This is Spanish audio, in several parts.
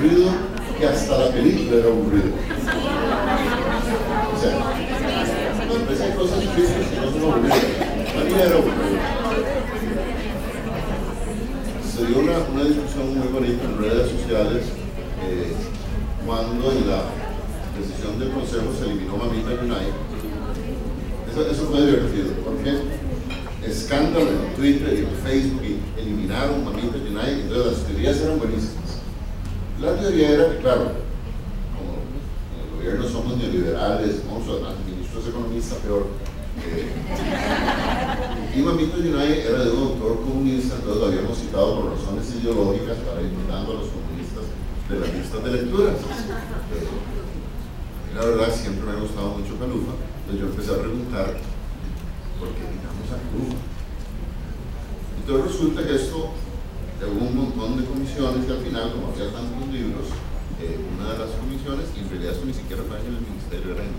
aburrido que hasta la película era aburrida. O sea, pues hay cosas difíciles que no son aburridas. María era aburrida. Se dio una discusión muy bonita en redes sociales cuando en la decisión del Consejo se eliminó Mamita United. Eso fue divertido, porque escándalo en Twitter y en Facebook y eliminaron Mamita United, entonces las teorías eran buenísimas. La teoría era que, claro, como en el gobierno somos neoliberales, el ministro es economista, peor. Y Mamita United era de un autor comunista, entonces lo habíamos citado por razones ideológicas para ir quitando a los comunistas de las listas de lecturas. La verdad, siempre me ha gustado mucho Calufa, entonces yo empecé a preguntar por qué quitamos a Calufa. Entonces resulta que esto, hubo un montón de comisiones y al final, como había tantos libros, una de las comisiones, y en realidad eso ni siquiera fue en el ministerio, era en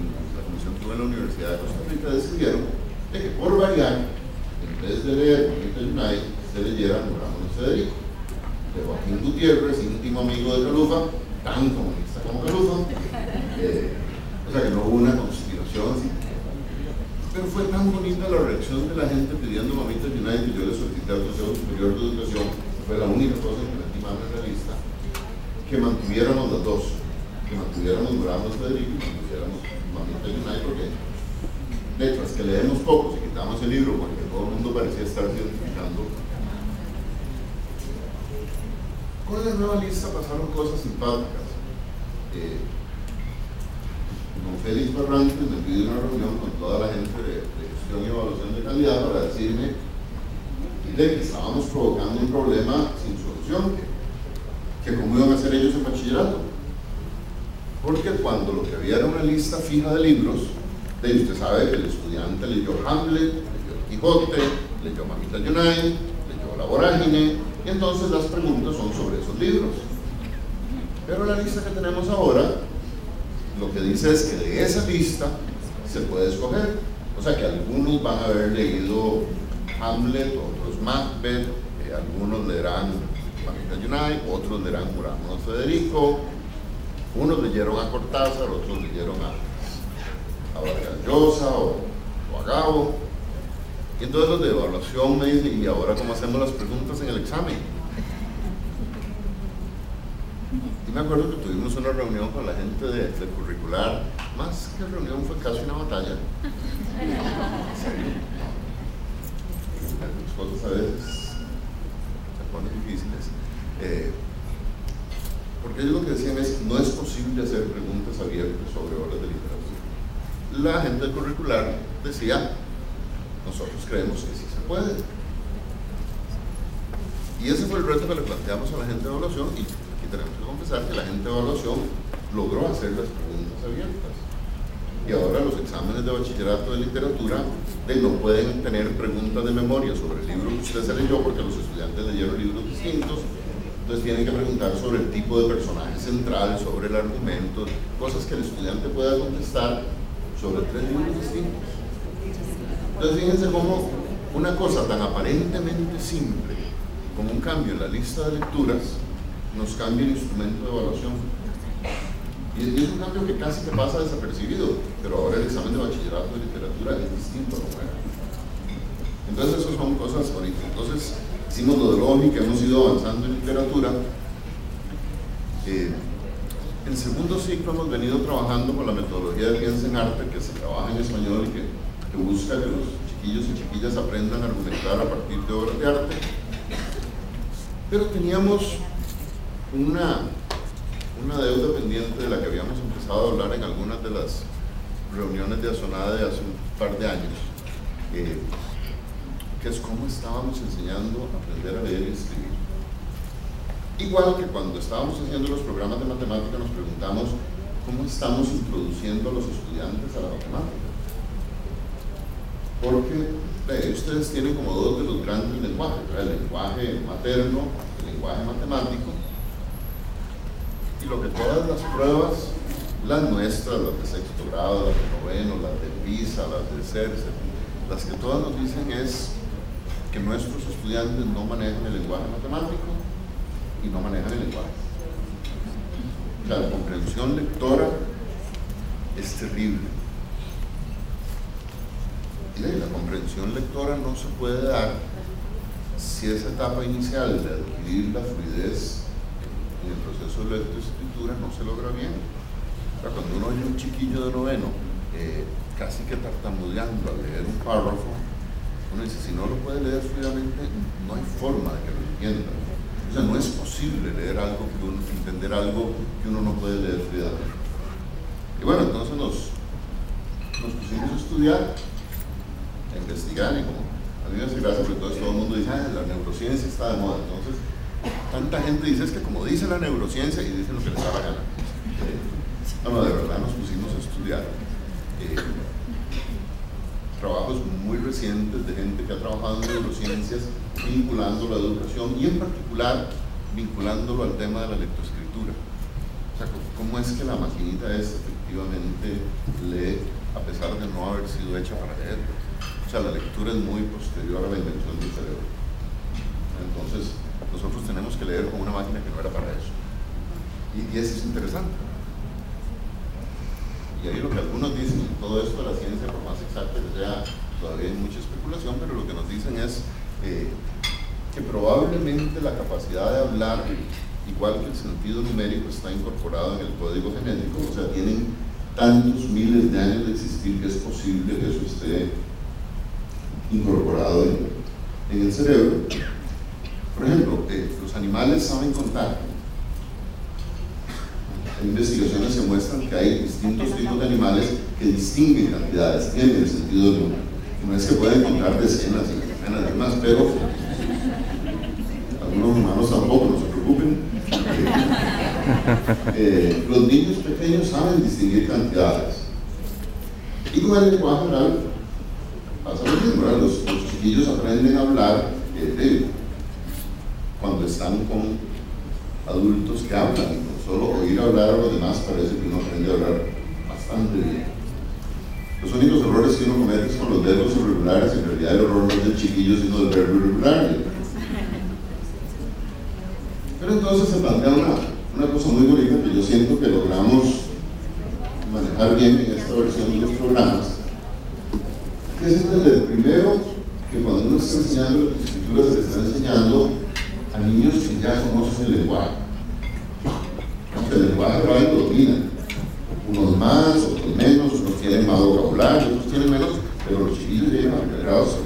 la comisión que hubo en la Universidad de Costa Rica, decidieron de que por variar, en vez de leer Mamita United, se leyera Murámonos Federico, de Joaquín Gutiérrez, íntimo amigo de Calufa, tan comunista como Calufa. O sea que no hubo una conspiración, pero fue tan bonita la reacción de la gente pidiendo Mamita United que yo le solicité al Consejo Superior de Educación, fue la única cosa que metí mano en la lista, que mantuviéramos las dos, que mantuviéramos Murámonos Federico y mantuviéramos Mamita United, porque letras que leemos pocos y quitamos el libro porque todo el mundo parecía estar identificando. Con la nueva lista pasaron cosas simpáticas. Don Félix Barrantes me pidió una reunión con toda la gente de gestión y evaluación de calidad para decirme de que estábamos provocando un problema sin solución, que cómo iban a hacer ellos en bachillerato. Porque cuando lo que había era una lista fija de libros, usted sabe que el estudiante leyó Hamlet, leyó El Quijote, leyó Mamita United, leyó La Vorágine, y entonces las preguntas son sobre esos libros. Pero la lista que tenemos ahora, lo que dice es que de esa lista se puede escoger. O sea que algunos van a haber leído Hamlet, otros Macbeth, algunos leerán Mamita United, otros leerán Murámonos Federico, unos leyeron a Cortázar, otros leyeron a Vargas Llosa o a Gabo. Y entonces los de evaluación me dicen, ¿y ahora cómo hacemos las preguntas en el examen? Y me acuerdo que tuvimos una reunión con la gente de curricular, más que reunión fue casi una batalla. ¿En serio? Las cosas a veces se ponen difíciles. Porque ellos lo que decían es, no es posible hacer preguntas abiertas sobre obras de literatura. La gente de curricular decía, nosotros creemos que sí se puede. Y ese fue el reto que le planteamos a la gente de evaluación, y aquí tenemos que confesar que la gente de evaluación logró hacer las preguntas abiertas. Y ahora los exámenes de bachillerato de literatura no pueden tener preguntas de memoria sobre el libro que usted se leyó, porque los estudiantes leyeron libros distintos. Entonces tienen que preguntar sobre el tipo de personaje central, sobre el argumento, cosas que el estudiante pueda contestar sobre 3 libros distintos. Entonces fíjense cómo una cosa tan aparentemente simple como un cambio en la lista de lecturas nos cambia el instrumento de evaluación. Y es un cambio que casi que pasa desapercibido, pero ahora el examen de bachillerato de literatura es distinto a lo que era. Entonces esas son cosas bonitas. Entonces hicimos lo de lógica, hemos ido avanzando en literatura. En segundo ciclo hemos venido trabajando con la metodología de Piensa en Arte, que se trabaja en español y que busca que los chiquillos y chiquillas aprendan a argumentar a partir de obras de arte. Pero teníamos una deuda pendiente de la que habíamos empezado a hablar en algunas de las reuniones de Azonada de hace un par de años, que es cómo estábamos enseñando a aprender a leer y escribir. Igual que cuando estábamos haciendo los programas de matemática nos preguntamos cómo estamos introduciendo a los estudiantes a la matemática. Porque ustedes tienen como dos de los grandes lenguajes, el lenguaje materno, el lenguaje matemático, y lo que todas las pruebas, las nuestras, las de sexto grado, las de noveno, las de PISA, las de CERCE, las que todas nos dicen es que nuestros estudiantes no manejan el lenguaje matemático y no manejan el lenguaje. La comprensión lectora es terrible. Y la comprensión lectora no se puede dar si esa etapa inicial de adquirir la fluidez en el proceso de lectoescritura no se logra bien. O sea, cuando uno oye un chiquillo de noveno casi que tartamudeando al leer un párrafo, uno dice, si no lo puede leer fluidamente, no hay forma de que lo entienda. O sea, no es posible leer algo entender algo que uno no puede leer fluidamente. Y bueno, entonces nos pusimos a estudiar, a investigar, y como a mí me hace gracia porque todo el mundo dice, la neurociencia está de moda. Entonces, tanta gente dice, es que como dice la neurociencia, y dicen lo que les da la gana. No, de verdad nos pusimos a estudiar trabajos muy recientes de gente que ha trabajado en neurociencias vinculando la educación y en particular vinculándolo al tema de la lectoescritura. O sea, cómo es que la maquinita efectivamente lee a pesar de no haber sido hecha para leer. O sea, la lectura es muy posterior a la invención del cerebro. Entonces, nosotros tenemos que leer con una máquina que no era para eso. Y eso es interesante. Y ahí lo que algunos dicen, todo esto de la ciencia, por más exacta que sea, todavía hay mucha especulación, pero lo que nos dicen es que probablemente la capacidad de hablar, igual que el sentido numérico, está incorporado en el código genético, o sea, tienen tantos miles de años de existir que es posible que eso esté incorporado en el cerebro. Por ejemplo, los animales saben contar. Hay investigaciones que muestran que hay distintos tipos de animales que distinguen cantidades, tienen el sentido de número. No es que pueden contar decenas y decenas de más, pero algunos humanos tampoco, no se preocupen. Los niños pequeños saben distinguir cantidades. Y con el lenguaje oral pasa lo mismo, ¿verdad? Los chiquillos aprenden a hablar cuando están con adultos que hablan. Solo oír hablar a los demás parece que uno aprende a hablar bastante bien. Los únicos errores que uno comete es con los verbos irregulares. En realidad el error no es del chiquillo, sino del verbo irregular. Pero entonces se plantea una cosa muy bonita que yo siento que logramos manejar bien en esta versión de los programas, que es entender primero que cuando uno está enseñando la escritura se le está enseñando a niños que ya conocen el lenguaje. El lenguaje oral lo dominan, unos más, otros menos, unos tienen más vocabulario, otros tienen menos, pero los chiquillos llegan a grados